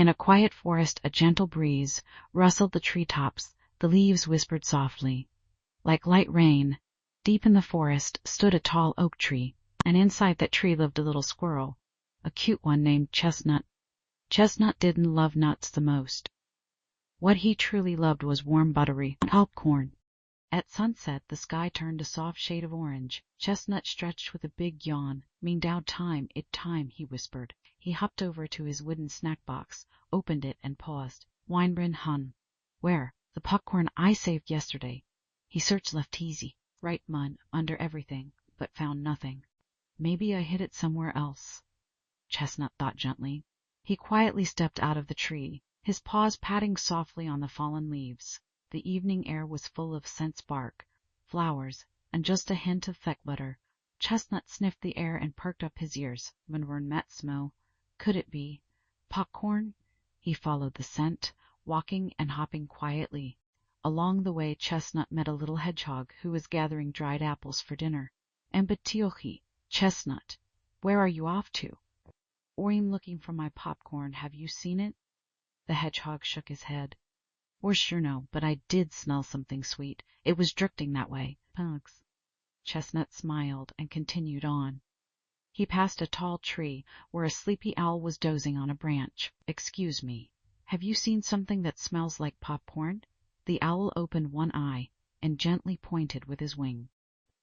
In a quiet forest, a gentle breeze rustled the treetops, the leaves whispered softly. Like light rain, deep in the forest stood a tall oak tree, and inside that tree lived a little squirrel, a cute one named Chestnut. Chestnut didn't love nuts the most. What he truly loved was warm buttery and popcorn. At sunset, the sky turned a soft shade of orange. Chestnut stretched with a big yawn. "Mean dow time, it time," he whispered. He hopped over to his wooden snack box, opened it, and paused. "Weinbrin hun." "Where?" "The popcorn I saved yesterday." He searched left easy, right mud, under everything, but found nothing. "Maybe I hid it somewhere else," Chestnut thought gently. He quietly stepped out of the tree, his paws patting softly on the fallen leaves. The evening air was full of scent bark, flowers, and just a hint of feck butter. Chestnut sniffed the air and perked up his ears. When met smell. Could it be popcorn? He followed the scent, walking and hopping quietly. Along the way, Chestnut met a little hedgehog who was gathering dried apples for dinner. "Embetiochi, Chestnut, where are you off to?" "Oi'm looking for my popcorn. Have you seen it?" The hedgehog shook his head. "Or sure no, but I did smell something sweet. It was drifting that way. Pugs." Chestnut smiled and continued on. He passed a tall tree where a sleepy owl was dozing on a branch. "Excuse me, have you seen something that smells like popcorn?" The owl opened one eye and gently pointed with his wing.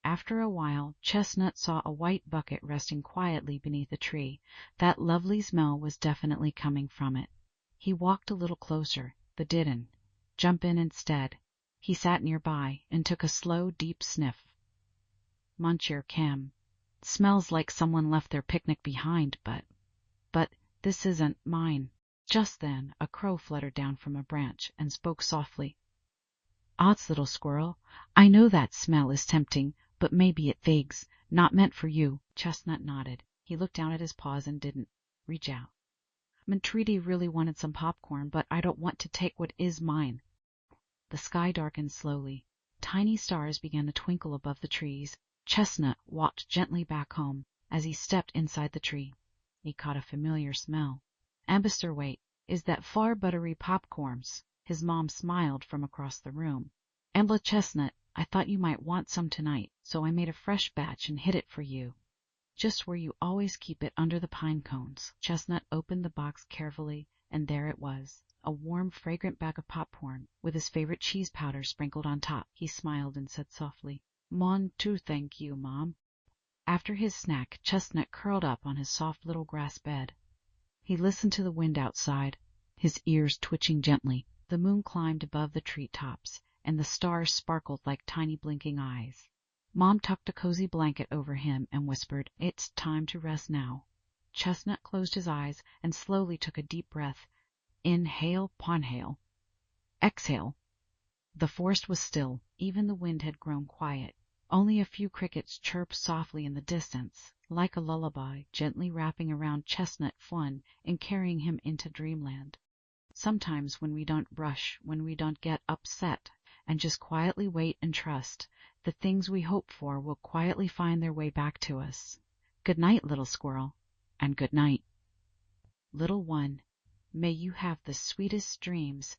After a while, Chestnut saw a white bucket resting quietly beneath a tree. That lovely smell was definitely coming from it. He walked a little closer, but didn't jump in instead. He sat nearby and took a slow, deep sniff. "Muncher Cam. Smells like someone left their picnic behind, but this isn't mine." Just then a crow fluttered down from a branch and spoke softly. "Odds, little squirrel, I know that smell is tempting, but maybe it figs. Not meant for you." Chestnut nodded. He looked down at his paws and didn't reach out. "Mintreaty really wanted some popcorn, but I don't want to take what is mine." The sky darkened slowly. Tiny stars began to twinkle above the trees. Chestnut walked gently back home. As he stepped inside the tree, he caught a familiar smell. "Ambister, wait, is that far buttery popcorns?" His mom smiled from across the room. "Ambla Chestnut, I thought you might want some tonight, so I made a fresh batch and hid it for you. Just where you always keep it, under the pine cones." Chestnut opened the box carefully, and there it was, a warm, fragrant bag of popcorn, with his favorite cheese powder sprinkled on top. He smiled and said softly, "Mon too, thank you, Mom." After his snack, Chestnut curled up on his soft little grass bed. He listened to the wind outside, his ears twitching gently. The moon climbed above the tree tops, and the stars sparkled like tiny blinking eyes. Mom tucked a cozy blanket over him and whispered, "It's time to rest now." Chestnut closed his eyes and slowly took a deep breath. Inhale, ponhale. Exhale. The forest was still. Even the wind had grown quiet. Only a few crickets chirped softly in the distance, like a lullaby, gently wrapping around Chestnut fun and carrying him into dreamland. Sometimes when we don't rush, when we don't get upset, and just quietly wait and trust, the things we hope for will quietly find their way back to us. Good night, little squirrel, and good night. Little one, may you have the sweetest dreams